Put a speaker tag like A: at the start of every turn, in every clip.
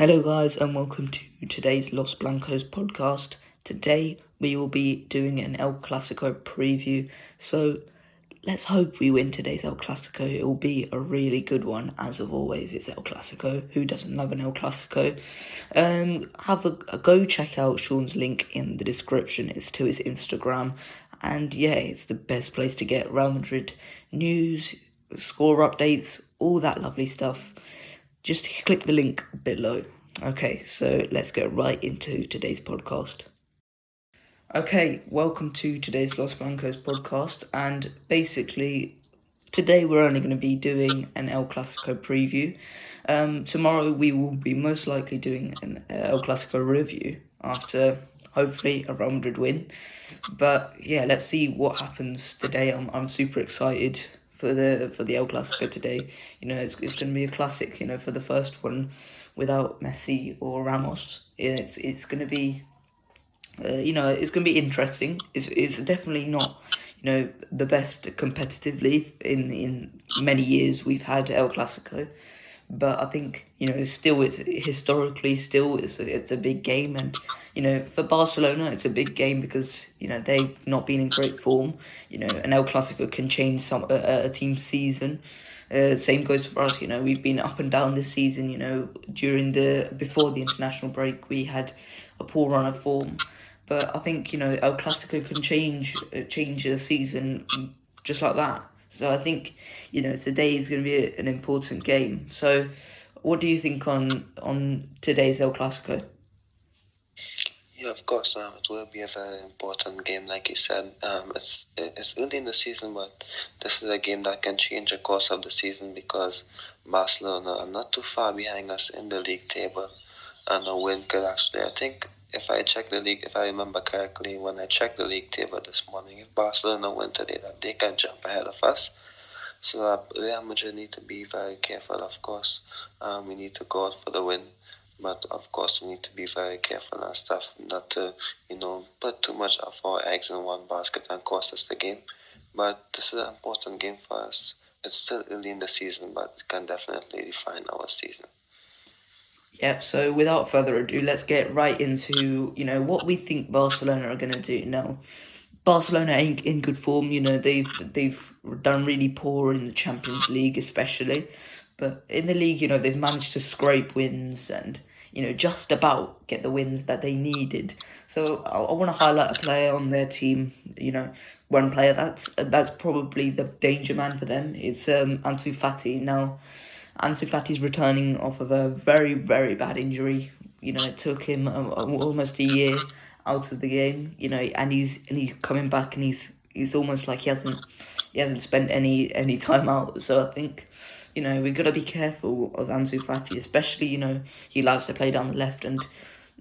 A: Hello guys and welcome to today's Los Blancos podcast. Today we will be doing an El Clasico preview, so let's hope we win today's El Clasico. It will be a really good one, as of always. It's El Clasico. Who doesn't love an El Clasico? Have a go check out Sean's link in the description. It's to his Instagram, and yeah, it's the best place to get Real Madrid news, score updates, all that lovely stuff. Just click the link below. Okay, so let's get right into today's podcast. Okay, welcome to today's Los Blancos podcast, and basically today we're only going to be doing an El Clasico preview. Tomorrow we will be most likely doing an El Clasico review after hopefully a Real Madrid win. But yeah, let's see what happens today. I'm super excited for the El Clasico today. You know, it's going to be a classic. You know, for the first one without Messi or Ramos, it's going to be. It's going to be interesting. It's definitely not, the best competitively in many years we've had El Clasico, but I think it's a big game, and for Barcelona it's a big game because they've not been in great form. An El Clasico can change a team's season. Same goes for us. We've been up and down this season. Before the international break, we had a poor run of form. But I think, El Clasico can change a season just like that. So I think, today is going to be an important game. So what do you think on today's El Clasico?
B: Yeah, of course. It will be a very important game, like you said. It's early in the season, but this is a game that can change the course of the season because Barcelona are not too far behind us in the league table, and a win could actually, I think, if I remember correctly, when I checked the league table this morning, if Barcelona win today, that they can jump ahead of us. So Real Madrid need to be very careful, of course. We need to go out for the win. But of course, we need to be very careful and stuff, not to, put too much of our eggs in one basket and cost us the game. But this is an important game for us. It's still early in the season, but it can definitely define our season.
A: Yeah, so without further ado, let's get right into, what we think Barcelona are going to do now. Barcelona ain't in good form. They've done really poor in the Champions League, especially. But in the league, they've managed to scrape wins and, just about get the wins that they needed. So I want to highlight a player on their team, one player that's probably the danger man for them. It's Ansu Fati. Now, Ansu Fati's returning off of a very, very bad injury. It took him almost a year out of the game. And he's coming back, and he's almost like he hasn't spent any time out. So I think we've got to be careful of Ansu Fati, especially he likes to play down the left, and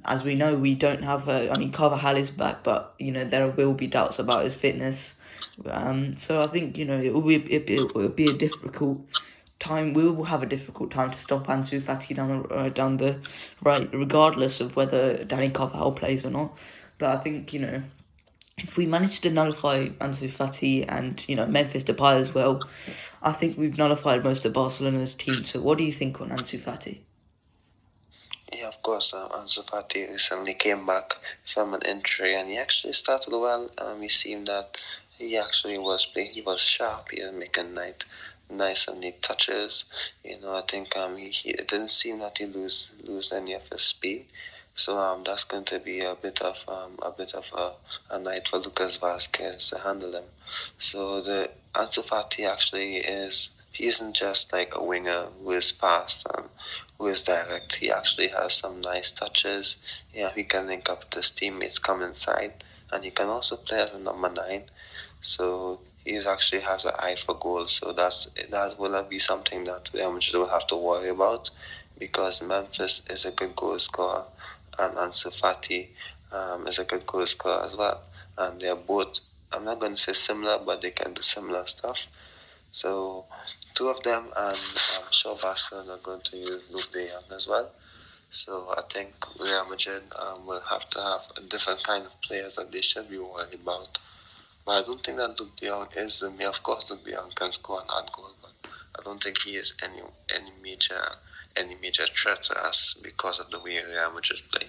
A: as we know, we don't have Carvajal is back, but there will be doubts about his fitness. So I think it will be a difficult time. We will have a difficult time to stop Ansu Fati down the right, regardless of whether Dani Carvajal plays or not. But I think if we manage to nullify Ansu Fati and Memphis Depay as well, I think we've nullified most of Barcelona's team. So what do you think on Ansu Fati?
B: Yeah, of course. Ansu Fati recently came back from an injury, and he actually started well. We seen that he actually was playing. He was sharp. He was making nice and neat touches. I think it didn't seem that he lose any of his speed. So that's going to be a bit of a night for Lucas Vazquez to handle him. So the Ansu Fati actually he isn't just like a winger who is fast and who is direct. He actually has some nice touches. Yeah, he can link up with his teammates, come inside, and he can also play as a number 9. So he actually has an eye for goals. So that will be something that Real Madrid will have to worry about, because Memphis is a good goal scorer and Ansu Fati is a good goal scorer as well. And they're both, I'm not going to say similar, but they can do similar stuff. So two of them, and I'm sure Barcelona are going to use Luke de Jong as well. So I think Real Madrid will have to have a different kind of players that they should be worried about. But I don't think that Luke de Jong is the main. Of course, Luke de Jong can score and add goal, but I don't think he is any major any major threat to us because of the way Real Madrid play.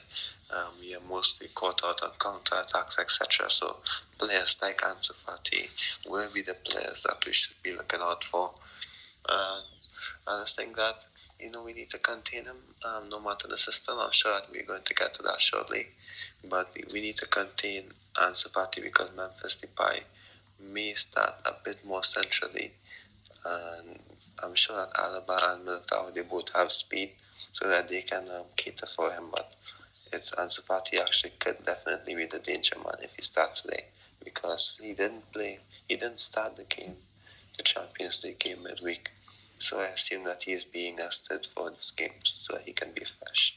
B: We are mostly caught out on counter-attacks, etc. So players like Ansu Fati will be the players that we should be looking out for. And I just think that we need to contain him no matter the system. I'm sure that we're going to get to that shortly. But we need to contain Ansu Fati because Memphis Depay may start a bit more centrally. And I'm sure that Alaba and Militao, they both have speed so that they can cater for him. But it's Ansu Fati actually could definitely be the danger man if he starts today, because he didn't start the Champions League game midweek. So I assume that he is being rested for this game so he can be fresh.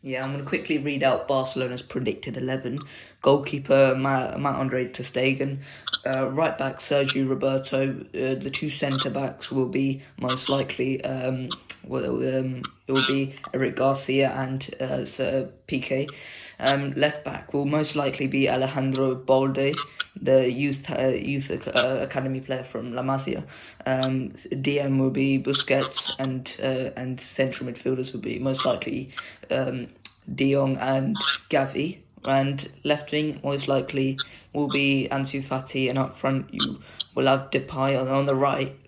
A: Yeah, I'm going to quickly read out Barcelona's predicted 11. Goalkeeper Marc-Andre ter Stegen, right back Sergio Roberto. The two centre backs will be most likely it will be Eric Garcia and Sir Piqué. Left back will most likely be Alejandro Balde, the youth academy player from La Masia. DM will be Busquets, and central midfielders will be most likely De Jong and Gavi. And left wing most likely will be Ansu Fati, and up front you will have Depay on the right,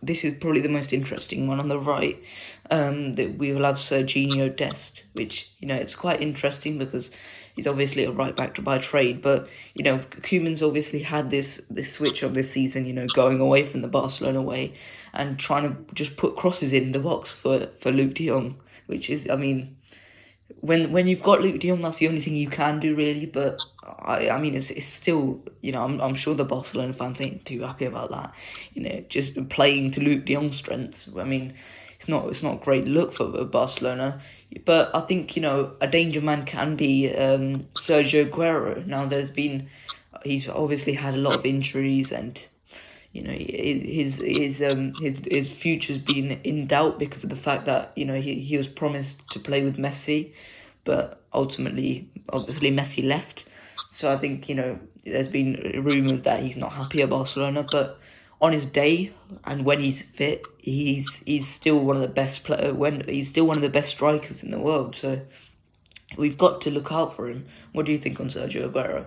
A: this is probably the most interesting one on the right. That we will have Serginho Dest, which it's quite interesting because he's obviously a right back by trade, but Koeman's obviously had this switch of this season, going away from the Barcelona way and trying to just put crosses in the box for Luke de Jong, which is, when you've got Luke de Jong, that's the only thing you can do really. But I mean, it's still, I'm sure the Barcelona fans ain't too happy about that. Just playing to Luke de Jong's strengths. I mean, it's not a great look for Barcelona. But I think a danger man can be Sergio Aguero. Now he's obviously had a lot of injuries, and his future's been in doubt because of the fact that he was promised to play with Messi, but obviously Messi left. So I think there's been rumours that he's not happy at Barcelona, but on his day and when he's fit, he's still one of the best he's still one of the best strikers in the world. So we've got to look out for him. What do you think on Sergio Aguero?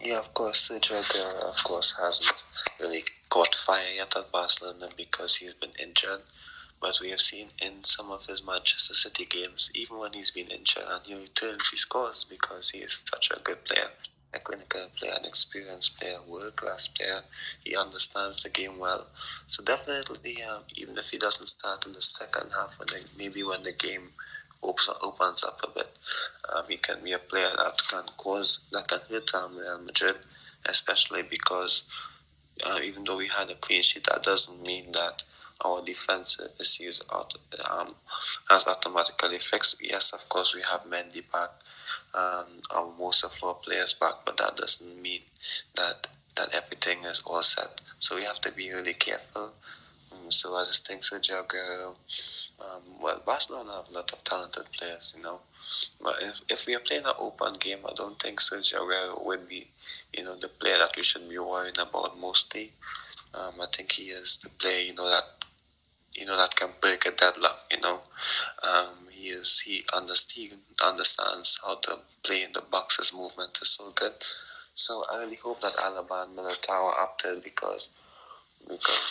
B: Yeah, of course, Sergio Aguero, of course, hasn't really caught fire yet at Barcelona because he's been injured. But we have seen in some of his Manchester City games, even when he's been injured and he returns, he scores because he is such a good player, a clinical player, an experienced player, world-class player. He understands the game well. So definitely, even if he doesn't start in the second half, maybe when the game opens up a bit, he can be a player that can hurt Real Madrid, especially because even though we had a clean sheet, that doesn't mean that our defensive issues has automatically fixed. Yes, of course, we have Mendy back, our most of our players back, but that doesn't mean that everything is all set. So we have to be really careful. So I just think Sergio Aguero, Barcelona have a lot of talented players, But if we are playing an open game, I don't think Sergio Aguero would be, the player that we should be worrying about mostly. I think he is the player, that can break a deadlock. He understands how to play in the box. His movement is so good. So I really hope that Alaba and Militao are up to it because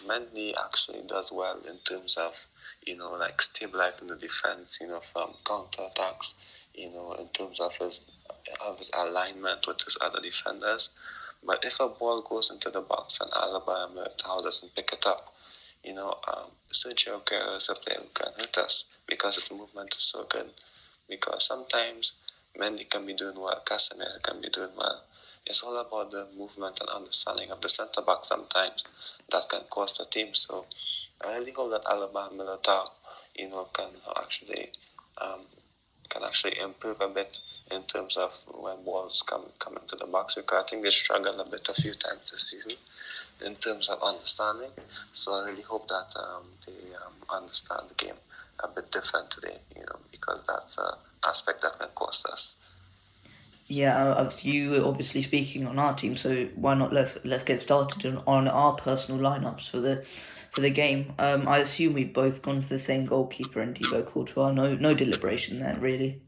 B: Mendy actually does well in terms of stabilizing the defense, from counter attacks, in terms of his alignment with his other defenders. But if a ball goes into the box and Alaba and Militao doesn't pick it up, Sergio Aguero is a player who can hit us because his movement is so good. Because sometimes Mendy can be doing well, Casemiro can be doing well. It's all about the movement and understanding of the centre back sometimes that can cost the team. So I really hope that Alaba and Militao, can actually improve a bit in terms of when balls come into the box, because I think they struggled a bit a few times this season in terms of understanding. So I really hope that they understand the game a bit different today, because that's an aspect that can cost us.
A: Yeah, you were obviously speaking on our team, so why not let's get started on our personal lineups for the game. I assume we've both gone for the same goalkeeper and Thibaut Courtois. No deliberation there, really.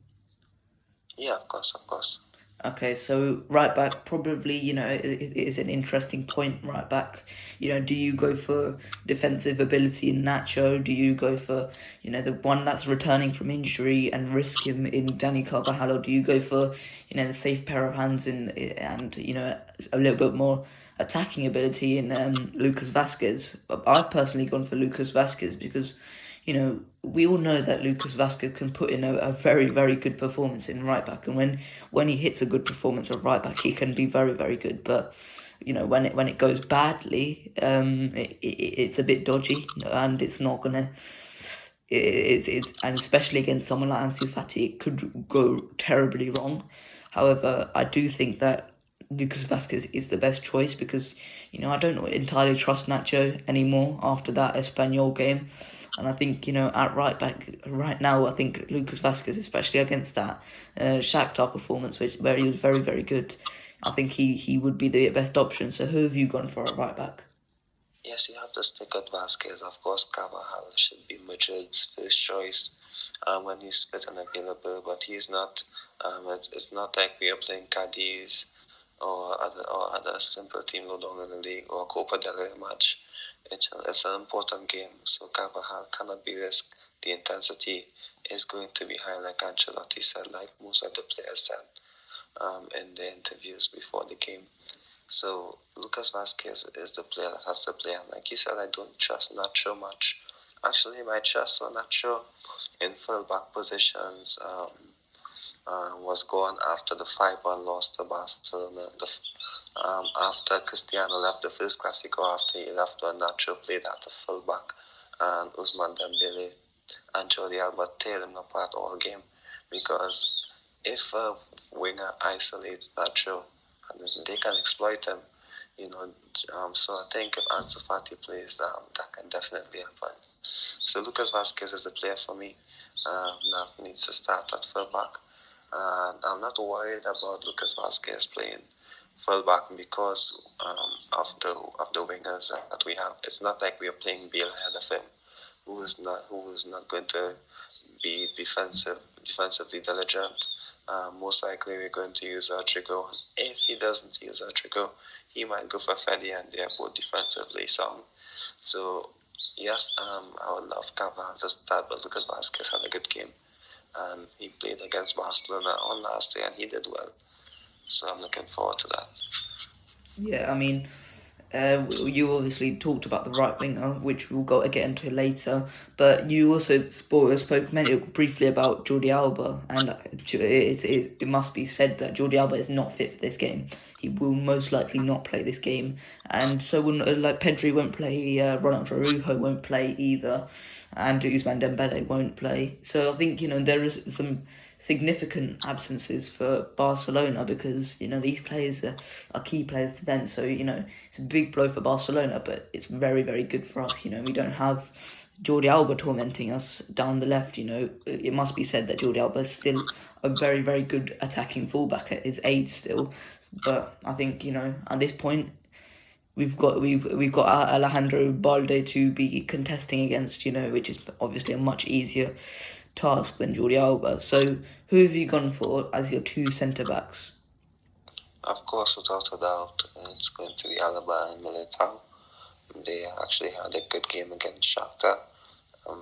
B: Yeah, of course, of course.
A: Okay, so right back probably, it is an interesting point. Right back, do you go for defensive ability in Nacho? Do you go for, the one that's returning from injury and risk him in Danny Carvajal? Or do you go for, the safe pair of hands and a little bit more attacking ability in Lucas Vasquez? I've personally gone for Lucas Vasquez because we all know that Lucas Vasquez can put in a very, very good performance in right back, and when he hits a good performance at right back, he can be very, very good. But when it goes badly, it's a bit dodgy, and it's not gonna. And especially against someone like Ansu Fati, it could go terribly wrong. However, I do think that Lucas Vasquez is the best choice because I don't entirely trust Nacho anymore after that Espanyol game. And I think, at right back right now, I think Lucas Vasquez, especially against that Shakhtar performance, where he was very, very good, I think he would be the best option. So who have you gone for at right back?
B: Yes, you have to stick with Vasquez. Of course, Carvajal should be Madrid's first choice when he's fit and available, but he's not. It's not like we are playing Cadiz or other simple team low down in the league or Copa del Rey match. It's an important game, so Carvajal cannot be risked. The intensity is going to be high, like Ancelotti said, like most of the players said in the interviews before the game. So Lucas Vasquez is the player that has to play. And like you said, I don't trust Nacho much. Actually, my trust for Nacho in full back positions was gone after the 5-1 loss to Barcelona. After Cristiano left the first Clasico, after he left, when Nacho played at the full back, and Ousmane Dembele and Jordi Alba tear him apart all game. Because if a winger isolates Nacho, and they can exploit him, so I think if Ansu Fati plays, that can definitely happen. So Lucas Vasquez is a player for me that needs to start at full back. And I'm not worried about Lucas Vasquez playing full back because of the wingers that we have. It's not like we are playing Bale ahead of him, who is not going to be defensively diligent. Most likely we're going to use Rodrigo. If he doesn't use Rodrigo, he might go for Fede, and they are both defensively sound. So yes, I would love Carvajal to start, but Lucas Vasquez had a good game, and he played against Barcelona on last day, and he did well. So I'm looking forward to that.
A: Yeah, I mean, you obviously talked about the right winger, which we'll get into later. But you also spoke briefly about Jordi Alba, and it must be said that Jordi Alba is not fit for this game. He will most likely not play this game, and so like Pedri won't play, Ronald Araujo won't play either, and Ousmane Dembele won't play. So I think there is some significant absences for Barcelona because these players are key players to them. So it's a big blow for Barcelona, but it's very, very good for us. We don't have Jordi Alba tormenting us down the left. It must be said that Jordi Alba is still a very, very good attacking fullback at his age still. But I think at this point we've got Alejandro Balde to be contesting against, which is obviously a much easier task than Jordi Alba. So who have you gone for as your two centre backs?
B: Of course, without a doubt, it's going to be Alaba and Militao. They actually had a good game against Shakhtar.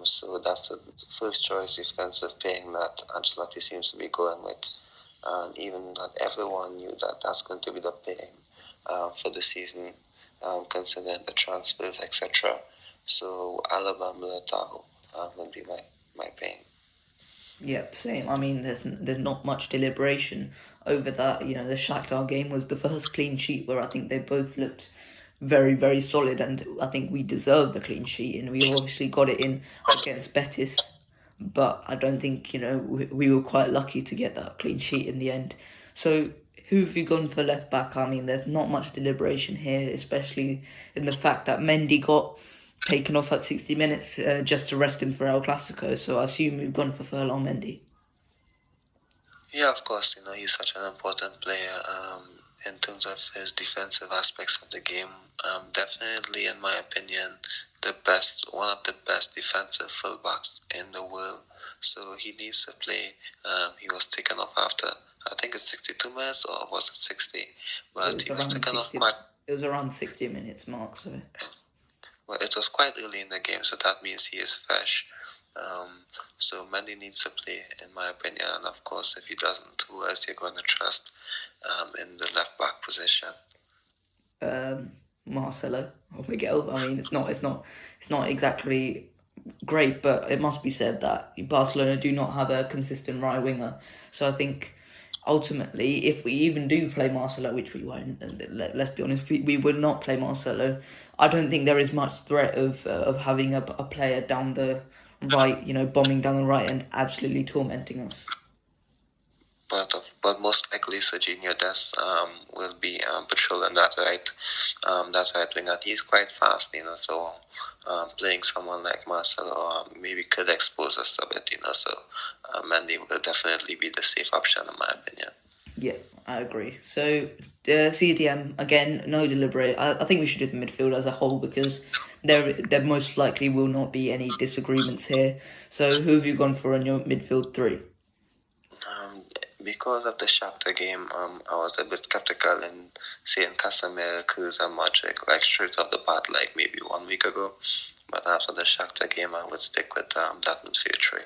B: So that's the first choice defensive pairing that Ancelotti seems to be going with. And even that everyone knew that that's going to be the pairing for the season, considering the transfers, etc. So Alaba and Militao will be my pairing.
A: Yep, same. I mean, there's not much deliberation over that. The Shakhtar game was the first clean sheet where I think they both looked very, very solid, and I think we deserved the clean sheet, and we obviously got it in against Betis. But I don't think we were quite lucky to get that clean sheet in the end. So who have you gone for left back? I mean, there's not much deliberation here, especially in the fact that Mendy got taken off at 60 minutes just to rest him for El Clasico. So I assume we've gone for Ferland Mendy.
B: Yeah, of course. He's such an important player in terms of his defensive aspects of the game. Definitely, in my opinion, one of the best defensive fullbacks in the world. So he needs to play. He was taken off after, I think it's 62 minutes, or was it 60? But he was taken off quite.
A: It was around 60 minutes mark. So
B: Well, it was quite early in the game, so that means he is fresh. So Mendy needs to play, in my opinion, and of course, if he doesn't, who else you're going to trust in the left back position?
A: Marcelo or Miguel. I mean, it's not exactly great, but it must be said that Barcelona do not have a consistent right winger. So I think ultimately, if we even do play Marcelo, which we won't, and let's be honest, we would not play Marcelo. I don't think there is much threat of having a player down the right, bombing down the right and absolutely tormenting us.
B: But most likely Serginho Dest will be patrolling that right wing, and he's quite fast, so playing someone like Marcelo maybe could expose us a bit, so Mendy will definitely be the safe option in my opinion.
A: Yeah, I agree. So, CDM, again, no deliberate. I think we should do the midfield as a whole because there most likely will not be any disagreements here. So, who have you gone for on your midfield three?
B: Because of the Shakhtar game, I was a bit skeptical in saying Casemiro, Kroos, and Modric like straight off the bat, like maybe 1 week ago. But after the Shakhtar game, I would stick with that midfield three.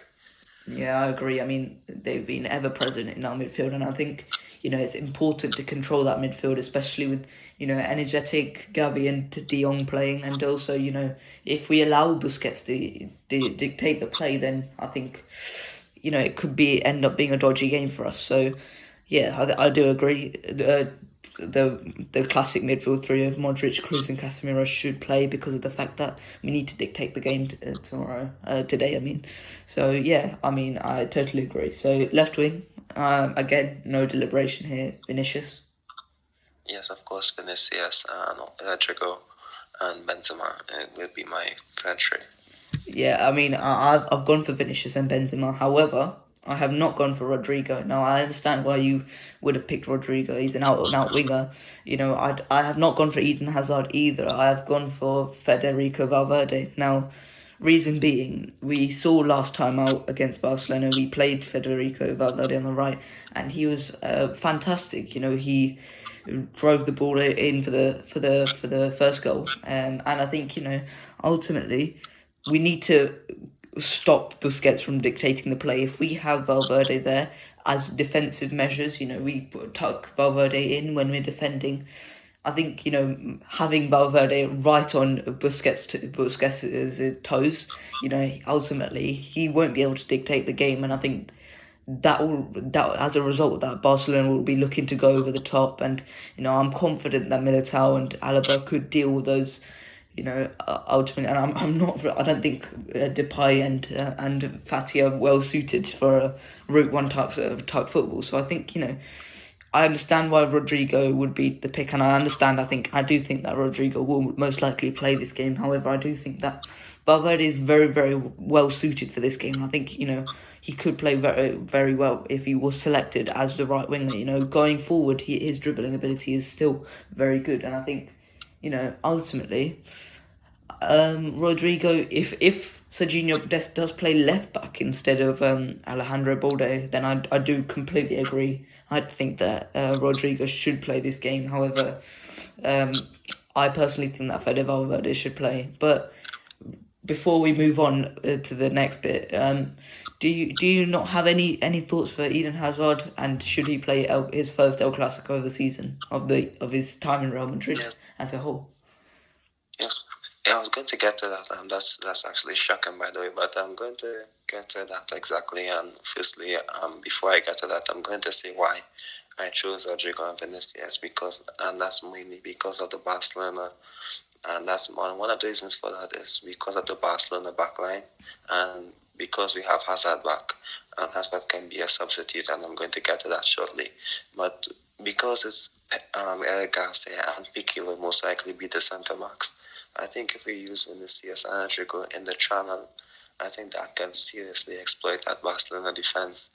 A: Yeah, I agree. I mean, they've been ever present in our midfield, and I think it's important to control that midfield, especially with energetic Gavi and De Jong playing, and also if we allow Busquets to dictate the play, then I think it could end up being a dodgy game for us. So yeah, I do agree. The classic midfield three of Modric, Kroos, and Casemiro should play because of the fact that we need to dictate the game today. I mean, so yeah, I mean, I totally agree. So left wing, again, no deliberation here. Vinicius.
B: Yes, of course, Vinicius, Rodrigo, and Benzema will be my front three.
A: Yeah, I mean, I've gone for Vinicius and Benzema. However, I have not gone for Rodrigo. Now, I understand why you would have picked Rodrigo. He's an out-and-out winger. I have not gone for Eden Hazard either. I have gone for Federico Valverde. Now, reason being, we saw last time out against Barcelona, we played Federico Valverde on the right, and he was fantastic. He drove the ball in for the first goal, and I think ultimately we need to stop Busquets from dictating the play. If we have Valverde there as defensive measures, we tuck Valverde in when we're defending. I think having Valverde right on Busquets' toes, ultimately he won't be able to dictate the game, and I think that as a result of that, Barcelona will be looking to go over the top, and I'm confident that Militao and Alaba could deal with those ultimately, and I'm not. I don't think Depay and Fati are well suited for a Route One type football. So I think I understand why Rodrigo would be the pick, and I do think that Rodrigo will most likely play this game. However, I do think that Valverde is very, very well suited for this game. I think he could play very, very well if he was selected as the right winger. Going forward, his dribbling ability is still very good, and I think ultimately, Rodrigo, if Serginho Dest does play left back instead of Alejandro Balde, then I do completely agree. I think that Rodrigo should play this game. However, I personally think that Fede Valverde should play. But before we move on to the next bit, do you not have any thoughts for Eden Hazard, and should he play his first El Clasico of the season of his time in Real Madrid as a whole?
B: Yes. Yeah, I was going to get to that, and that's actually shocking, by the way. But I'm going to get to that exactly. And firstly, before I get to that, I'm going to say why I chose Rodrigo and Vinicius and that's mainly because of the Barcelona, and that's one of the reasons for that is because of the Barcelona backline, and because we have Hazard back, and Hazard can be a substitute, and I'm going to get to that shortly. But because it's Eric Garcia and Piqué will most likely be the centre backs, I think if we use Vinicius and Rodrigo in the channel, I think that can seriously exploit that Barcelona defense.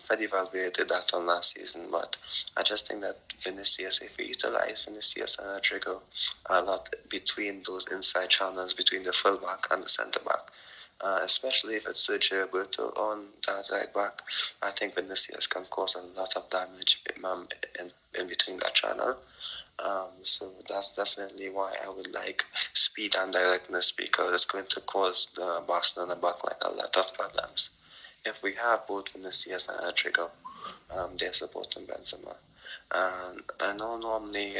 B: Fede Valverde did that on last season, but I just think that Vinicius, if we utilize Vinicius and Rodrigo a lot between those inside channels between the fullback and the centre back, especially if it's Sergio Roberto on that right back, I think Vinicius can cause a lot of damage in between that channel. So that's definitely why I would like speed and directness, because it's going to cause the Barcelona backline a lot of problems. If we have both Vinicius and Rodrigo, they're supporting Benzema. And I know normally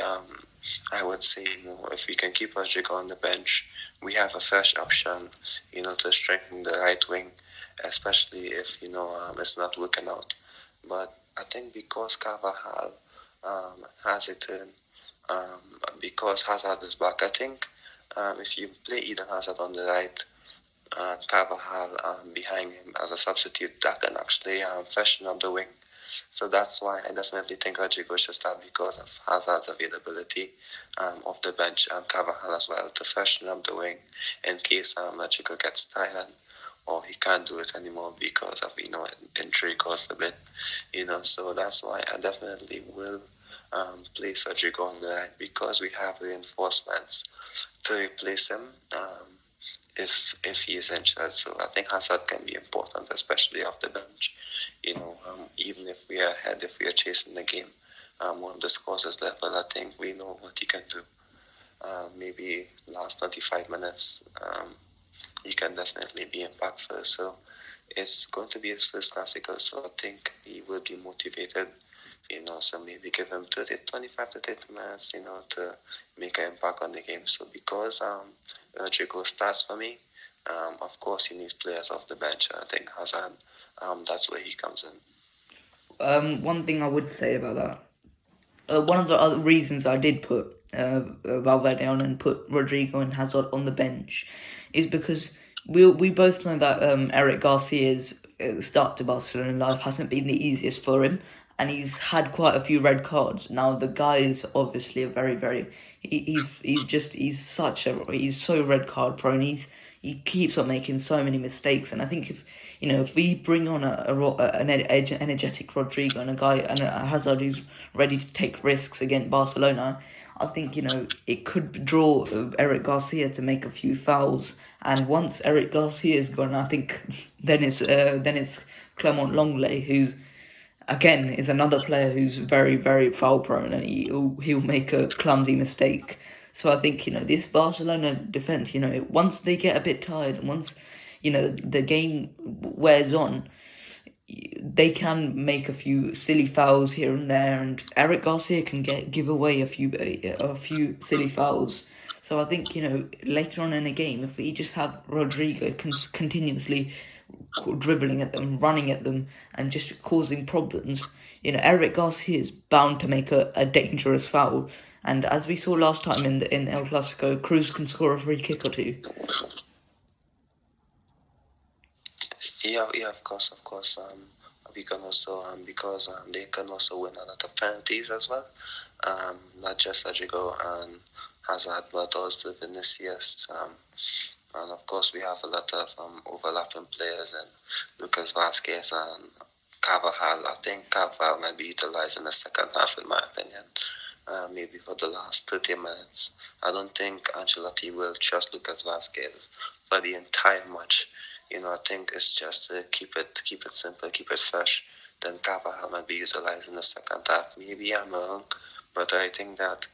B: I would say, if we can keep Rodrigo on the bench, we have a fresh option, to strengthen the right wing, especially if, it's not working out. But I think because Carvajal has returned, because Hazard is back, I think if you play Eden Hazard on the right, Carvajal behind him as a substitute, that can actually freshen up the wing. So that's why I definitely think Rodrigo should start, because of Hazard's availability off the bench, and Carvajal as well, to freshen up the wing in case Rodrigo gets tired or he can't do it anymore because of injury, God forbid. So that's why I definitely will place Rodrigo on the right, because we have reinforcements to replace him if he is injured. So I think Hazard can be important, especially off the bench. Even if we are ahead, if we are chasing the game, when the scores is level, I think we know what he can do. Maybe last 95 minutes, he can definitely be impactful. So it's going to be his first Clasico, so I think he will be motivated. So maybe give him 25 to 30 minutes, to make an impact on the game. So because Rodrigo starts for me, of course he needs players off the bench. I think Hazard, that's where he comes in.
A: One thing I would say about that, one of the other reasons I did put Valverde on and put Rodrigo and Hazard on the bench is because we both know that Eric Garcia's start to Barcelona life hasn't been the easiest for him, and he's had quite a few red cards. Now the guy is obviously a very he's so red card prone. He keeps on making so many mistakes, and I think if we bring on an energetic Rodrigo and a Hazard who's ready to take risks against Barcelona, I think it could draw Eric Garcia to make a few fouls. And once Eric Garcia is gone, I think then it's Clement Longley, who again is another player who's very foul prone, and he'll make a clumsy mistake. So I think this Barcelona defense, once they get a bit tired, and once the game wears on, they can make a few silly fouls here and there, and Eric Garcia can give away a few silly fouls. So I think later on in the game, if we just have Rodrigo continuously dribbling at them, running at them, and just causing problems, Eric Garcia is bound to make a dangerous foul. And as we saw last time in El Clasico, Cruz can score a free kick or two.
B: Yeah, of course. We can also, because they can also win a lot of penalties as well. Not just Rodrigo and Hazard, but also Vinicius. And of course, we have a lot of overlapping players, and Lucas Vazquez and Carvajal. I think Carvajal might be utilized in the second half, in my opinion. Maybe for the last 30 minutes. I don't think Ancelotti will trust Lucas Vazquez for the entire match. I think it's just to keep it simple, keep it fresh. Then Carvajal might be utilized in the second half. Maybe I'm wrong, but I think that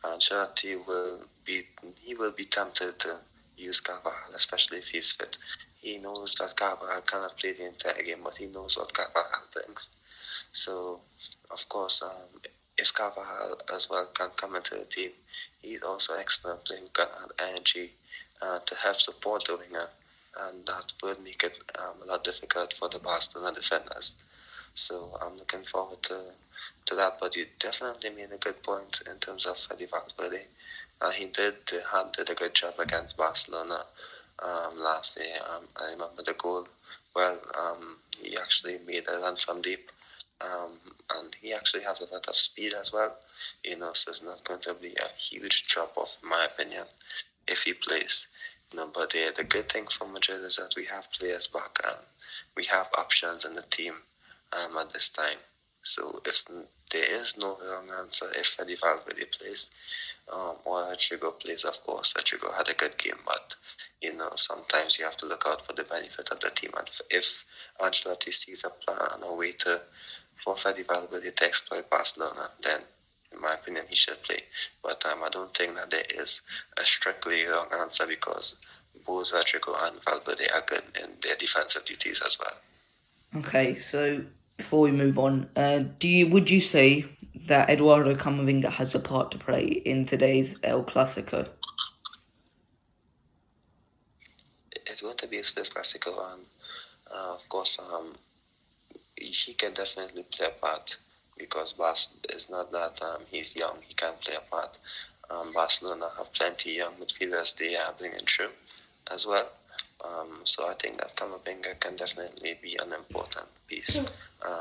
B: Ancelotti will be tempted to use Carvajal, especially if he's fit. He knows that Carvajal cannot play the entire game, but he knows what Carvajal brings. So, of course, if Carvajal as well can come into the team, he's also an excellent player who can add energy to help support the winger, and that would make it a lot difficult for the Barcelona defenders. So I'm looking forward to that. But you definitely made a good point in terms of Fede Valverde. He did a good job against Barcelona last year. I remember the goal. Well, he actually made a run from deep. And he actually has a lot of speed as well, so it's not going to be a huge drop off, in my opinion, if he plays. No, but the good thing for Madrid is that we have players back and we have options in the team at this time. So there is no wrong answer if Eddie Valverde plays or Rodrigo plays. Of course, Rodrigo had a good game, but sometimes you have to look out for the benefit of the team. And if Ancelotti sees a plan and a way for Eddie Valverde to exploit Barcelona, then in my opinion, he should play. But I don't think that there is a strictly wrong answer because both Rodrigo and Valverde are good in their defensive duties as well.
A: Okay, so before we move on, would you say that Eduardo Camavinga has a part to play in today's El Clasico?
B: It's going to be his first Clasico, and of course, he can definitely play a part because it's not that he's young, he can play a part. Barcelona have plenty young midfielders they are bringing through as well. So I think that Camavinga can definitely be an important piece.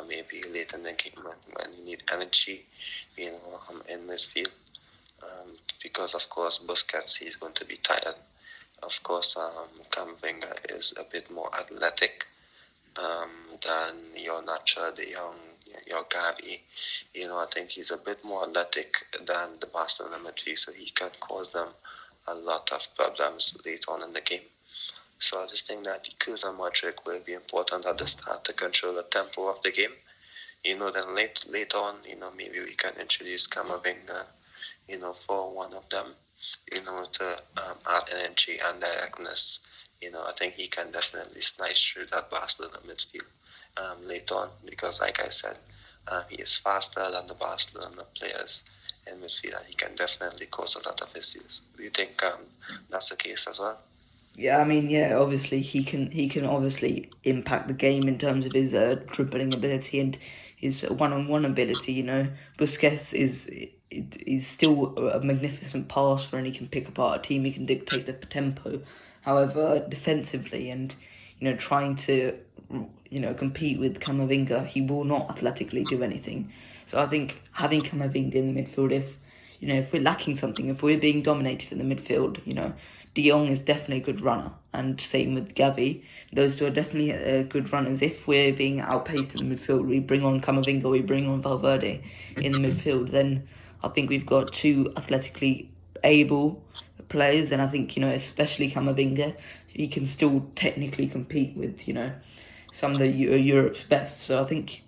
B: Maybe late in the game when you need energy, in midfield. Because of course Busquets is going to be tired. Of course, Camavinga is a bit more athletic than your Nacho, your Gavi. I think he's a bit more athletic than the Barcelona midfield, so he can cause them a lot of problems late on in the game. So I just think that Kroos and Modric will be important at the start to control the tempo of the game. Then later on, maybe we can introduce Camavinga, for one of them, to add energy and directness. I think he can definitely slice through that Barcelona midfield later on because, like I said, he is faster than the Barcelona players in midfield and he can definitely cause a lot of issues. Do you think that's the case as well?
A: Yeah, I mean, yeah, obviously he can obviously impact the game in terms of his dribbling ability and his one-on-one ability. Busquets is still a magnificent passer and he can pick apart a team. He can dictate the tempo. However, defensively and trying to compete with Camavinga, he will not athletically do anything. So I think having Camavinga in the midfield, if we're lacking something, if we're being dominated in the midfield, De Jong is definitely a good runner, and same with Gavi. Those two are definitely good runners. If we're being outpaced in the midfield, we bring on Camavinga, we bring on Valverde in the midfield, then I think we've got two athletically able players, and I think, especially Camavinga, he can still technically compete with, some of the Europe's best. So I think,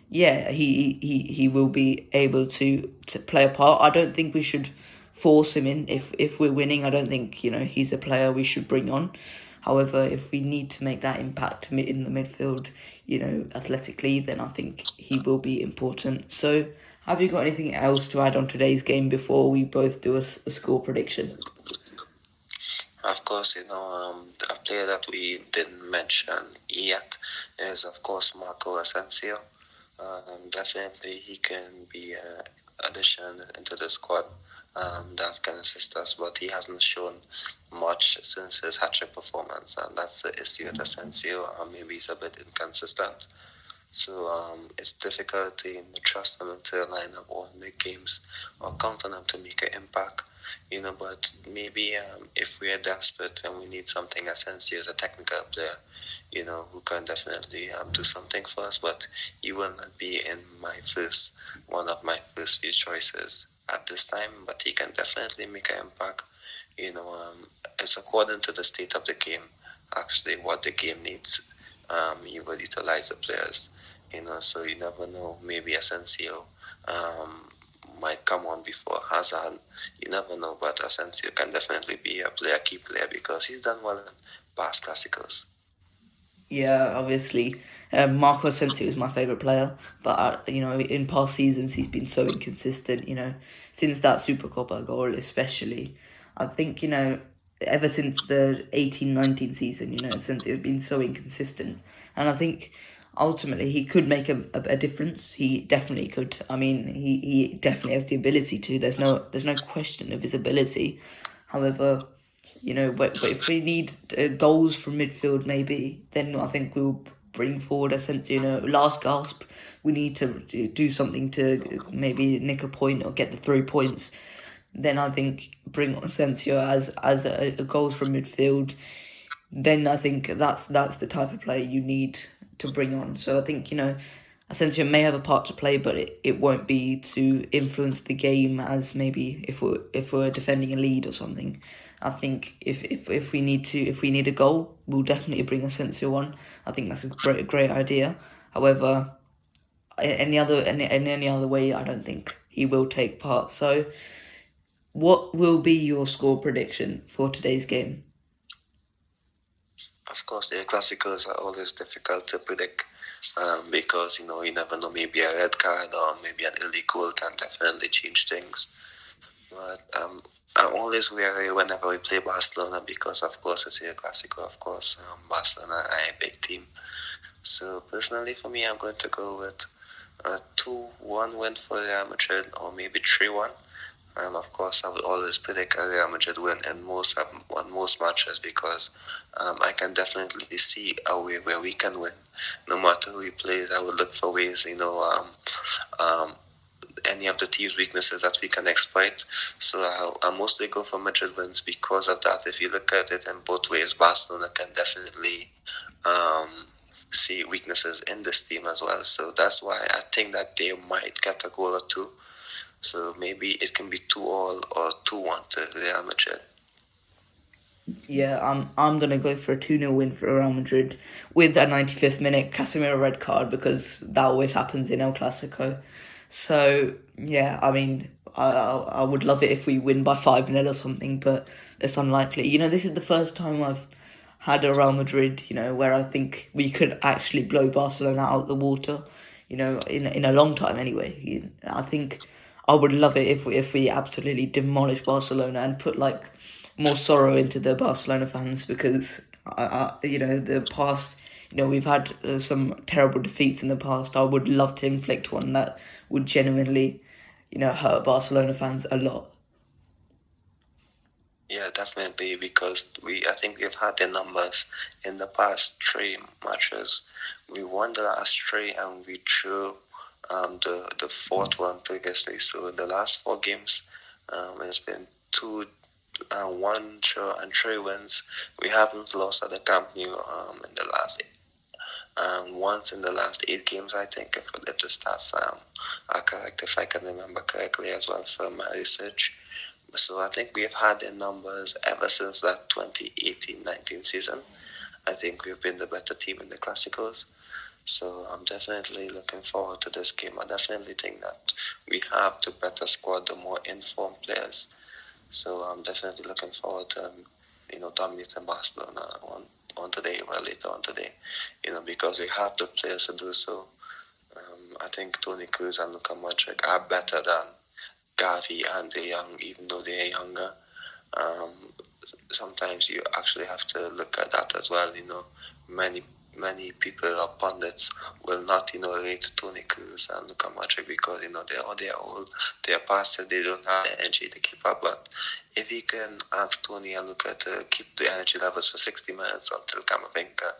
A: yeah, he will be able to play a part. I don't think we should force him in if we're winning. I don't think he's a player we should bring on. However, if we need to make that impact in the midfield, athletically, then I think he will be important. So, have you got anything else to add on today's game before we both do a score prediction?
B: Of course, a player that we didn't mention yet is, of course, Marco Asensio. Definitely, he can be an addition into the squad that can assist us, but he hasn't shown much since his hat-trick performance, and that's the issue with Asensio. Maybe he's a bit inconsistent. So it's difficult to trust him into the lineup or make games or count on him to make an impact. But maybe if we are desperate and we need something, Asensio is a technical player, who can definitely do something for us, but he will not be in one of my first few choices at this time, but he can definitely make an impact. It's according to the state of the game, actually, what the game needs. You will utilize the players, so you never know. Maybe Asensio might come on before Hazard. You never know, but Asensio can definitely be a key player because he's done well in past Clásicos.
A: Yeah, obviously, Marco Asensio is my favourite player, but in past seasons he's been so inconsistent. Since that Supercopa goal, especially, I think ever since the 18-19 season, Asensio has been so inconsistent, and I think ultimately he could make a difference. He definitely could. I mean, he definitely has the ability to. There's no question of his ability. However, but if we need goals from midfield, maybe, then I think we'll bring forward Asensio. Last gasp, we need to do something to maybe nick a point or get the 3 points. then I think bring on Asensio as a goals from midfield. Then I think that's the type of player you need to bring on. So I think, Asensio may have a part to play, but it won't be to influence the game as maybe if we're defending a lead or something. I think if we need a goal, we'll definitely bring Asensio on. I think that's a great idea. However, any other way, I don't think he will take part. So, what will be your score prediction for today's game?
B: Of course, the Clásicos are always difficult to predict because you never know. Maybe a red card or maybe an early goal can definitely change things. But I'm always wary whenever we play Barcelona because, of course, it's a Clasico. Of course, Barcelona are a big team. So personally, for me, I'm going to go with a 2-1 win for Real Madrid, or maybe 3-1. Of course, I would always predict a Real Madrid win in most matches because I can definitely see a way where we can win. No matter who he plays, I would look for ways, any of the team's weaknesses that we can exploit. So I'll mostly go for Madrid wins because of that. If you look at it in both ways, Barcelona can definitely see weaknesses in this team as well. So that's why I think that they might get a goal or two. So maybe it can be 2-2 or 2-1 to Real Madrid.
A: Yeah, I'm gonna go for a 2-0 win for Real Madrid with a 95th minute Casemiro red card because that always happens in El Clasico. So yeah, I mean, I would love it if we win by 5-0 or something, but it's unlikely. This is the first time I've had a Real Madrid, where I think we could actually blow Barcelona out the water. In a long time anyway. I think I would love it if we absolutely demolish Barcelona and put more sorrow into the Barcelona fans because the past, we've had some terrible defeats in the past. I would love to inflict one that would genuinely, hurt Barcelona fans a lot.
B: Yeah, definitely, because I think we've had the numbers in the past 3 matches. We won the last 3 and we drew the 4th one previously. So in the last 4 games, it's been 1 draw and 3 wins. We haven't lost at the Camp Nou in the last once in the last 8 games, I think, if the stats are correct, if I can remember correctly as well from my research. So I think we've had the numbers ever since that 2018-19 season. I think we've been the better team in the Clásicos. So I'm definitely looking forward to this game. I definitely think that we have the better squad, the more informed players. So I'm definitely looking forward to dominating Barcelona on today, or later on today, because we have the players to do so. I think Toni Kroos and Luka Modric are better than Gavi and De Jong, even though they are younger. Sometimes you actually have to look at that as well. Many people or pundits will not, rate Toni Kroos and Luka Modric because they are old, they are past it, they don't have the energy to keep up. But if you can ask Toni and Luka to keep the energy levels for 60 minutes until Camavinga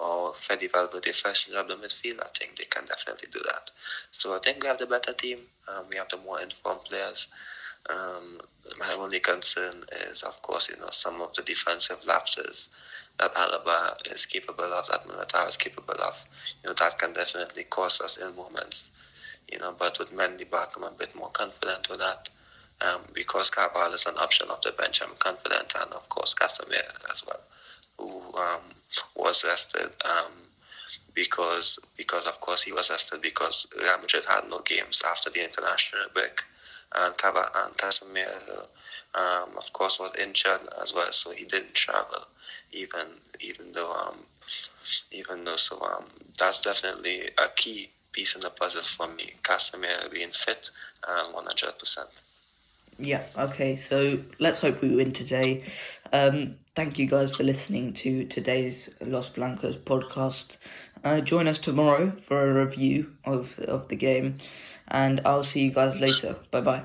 B: or Fede Valverde freshens up the midfield, I think they can definitely do that. So I think we have the better team. We have the more informed players. My only concern is, of course, some of the defensive lapses that Alaba is capable of, that Militao is capable of. That can definitely cost us in moments. But with Mendy back, I'm a bit more confident with that. Because Carvalho is an option off the bench, I'm confident, and of course Casemiro as well, who was rested because of course he was rested because Real Madrid had no games after the international break, and Casemiro of course was injured as well, so he didn't travel even though so that's definitely a key piece in the puzzle for me. Casemiro being fit 100%.
A: Yeah, okay, so let's hope we win today. Thank you guys for listening to today's Los Blancos podcast. Join us tomorrow for a review of the game, and I'll see you guys later. Bye-bye.